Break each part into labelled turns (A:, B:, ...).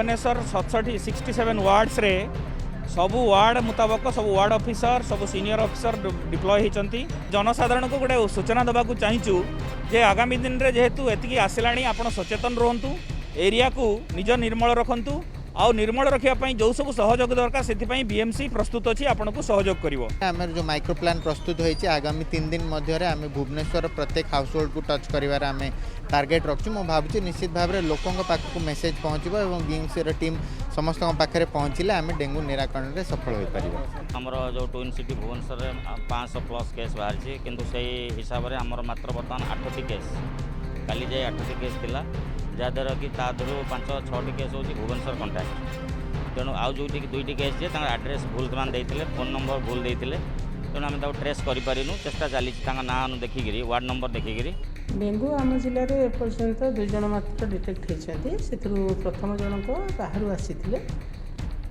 A: Bhubaneswar 67 wards रे सबु ward मुताबक सब वार्ड ऑफिसर सब सीनियर ऑफिसर डिप्लॉय होती जनसाधारण को गोटे सूचना देवाक चाहूँ जे आगामी दिन में जेहेतु एतिकी आसला आप सचेतन रुहतु एरिया को निज निर्मल रखु आउ निर्मल रखापी जो सब सहयोग दरकार से बीएमसी प्रस्तुत अच्छी आपन को सहयोग कर
B: जो माइक्रो प्लान प्रस्तुत होती आगामी 3 दिन मध्य आम भुवनेश्वर प्रत्येक हाउस होल्ड को टच कर टार्गेट रखु मु भावुँ निश्चित भाव में लोकों पाखक मेसेज पहुँचो और बीएमसी टीम समस्त पाखे पहुँचले आम डेंगू निराकरण में सफल हो पार।
C: आमर जो ट्विन सिटी भुवनेश्वर 500+ केस बाहरी किंतु से हिसाब से आमर मात्र बर्तमान 8टी केस काली जाए 8टी केस थिला जहाँद्वारा कि तादू 5-6टी केस हूँ भुवनेश्वर कंटाक्ट तेणु आउ जो 2टी केस जे आड्रेस भूल देते फोन नंबर भूल देते तेणु आम ट्रेस करूँ चेष्टा चली ना देखिकी वार्ड नंबर देखिकी
D: डेंगू आम जिले में एपर्यंत 2 जन मात्र डिटेक्ट होती से प्रथम जनक बाहर आसी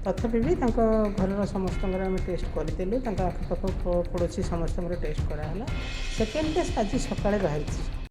D: तथापि भी घर समस्त टेस्ट करूँ आखपाख पड़ोशी समस्त टेस्ट कराला सेकेंड केस आज सकाଳେ बाहरी।